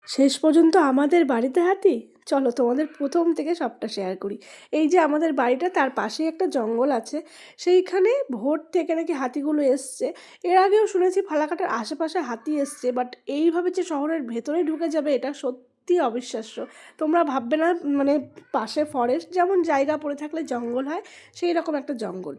শেষ পর্যন্ত আমাদের বাড়িতে হাতি। চলো তোমাদের প্রথম থেকে সবটা শেয়ার করি। এই যে আমাদের বাড়িটা, তার পাশেই একটা জঙ্গল আছে, সেইখানে ভোর থেকে নাকি হাতিগুলো এসছে। এর আগেও শুনেছি ফালাকাটার আশেপাশে হাতি এসছে, বাট এইভাবে যে শহরের ভেতরে ঢুকে যাবে এটা সত্যি অবিশ্বাস্য। তোমরা ভাববে না, মানে পাশে ফরেস্ট যেমন জায়গা পড়ে থাকলে জঙ্গল হয়, সেই রকম একটা জঙ্গল।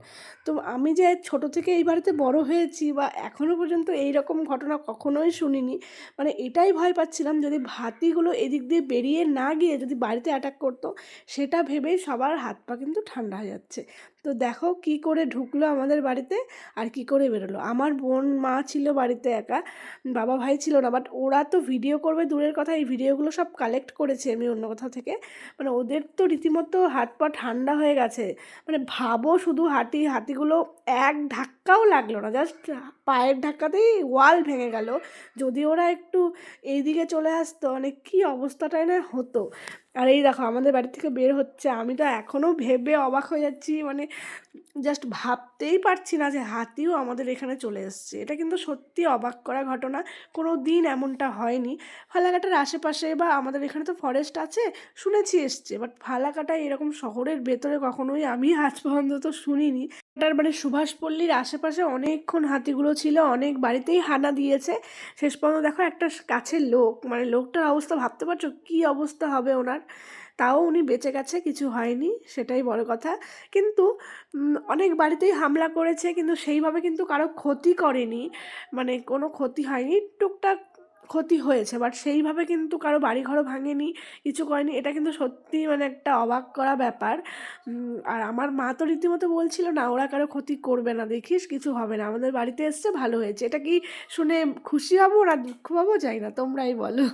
তো আমি যে ছোট থেকে এই বাড়িতে বড় হয়েছি বা এখনও পর্যন্ত এই রকম ঘটনা কখনোই শুনিনি। মানে এটাই ভয় পাচ্ছিলাম, যদি হাতিগুলো এদিক দিয়ে বেরিয়ে না গিয়ে যদি বাড়িতে অ্যাটাক করতো, সেটা ভেবেই সবার হাত পা কিন্তু ঠান্ডা হয়ে যাচ্ছে। তো দেখো কি করে ঢুকলো আমাদের বাড়িতে আর কি করে বেরোলো। আমার বোন মা ছিল বাড়িতে একা, বাবা ভাই ছিল না, বাট ওরা তো ভিডিও করবে দূরের কথা, এই ভিডিওগুলো সব কালেক্ট করেছে আমি অন্য কোথাও থেকে। মানে ওদের তো রীতিমতো হাত পা ঠান্ডা হয়ে গেছে। মানে ভাবো শুধু হাতিগুলো এক ধাক্কাও লাগলো না, জাস্ট পায়ের ধাক্কাতেই ওয়াল ভেঙে গেল। যদি ওরা একটু এইদিকে চলে আসতো, মানে কী অবস্থাটাই না হতো। আর এই দেখো আমাদের বাড়ি থেকে বের হচ্ছে, আমি তো এখনও ভেবে অবাক হয়ে যাচ্ছি। মানে জাস্ট ভাবতেই পারছি না যে হাতিও আমাদের এখানে চলে এসছে। এটা কিন্তু সত্যি অবাক করা ঘটনা, কোনো দিন এমনটা হয়নি। ফালাকাটার আশেপাশে বা আমাদের এখানে তো ফরেস্ট আছে, শুনেছি এসছে, বাট ফালাকাটায় এরকম শহরের ভেতরে কখনোই আমি আজ পর্যন্ত তো শুনিনি। এটার মানে সুভাষপল্লীর আশেপাশে অনেকক্ষণ হাতিগুলো ছিল, অনেক বাড়িতেই হানা দিয়েছে। শেষ পর্যন্ত দেখো একটা কাছের লোক, মানে লোকটার অবস্থা ভাবতে পারছো কী অবস্থা হবে ওনার, তাও উনি বেঁচে গেছে, কিছু হয়নি, সেটাই বড় কথা। কিন্তু অনেক বাড়িতেই হামলা করেছে, কিন্তু সেইভাবে কিন্তু কারো ক্ষতি করেনি, মানে কোনো ক্ষতি হয়নি, টুকটাক ক্ষতি হয়েছে, বাট সেইভাবে কিন্তু কারো বাড়িঘরও ভাঙেনি, কিছু করেনি। এটা কিন্তু সত্যি মানে একটা অবাক করা ব্যাপার। আর আমার মা তো রীতিমতো বলছিল না ওরা কারো ক্ষতি করবে না, দেখিস কিছু হবে না, আমাদের বাড়িতে এসছে ভালো হয়েছে। এটা কি শুনে খুশি হব না দুঃখ পাবো, যাই না, তোমরাই বলো।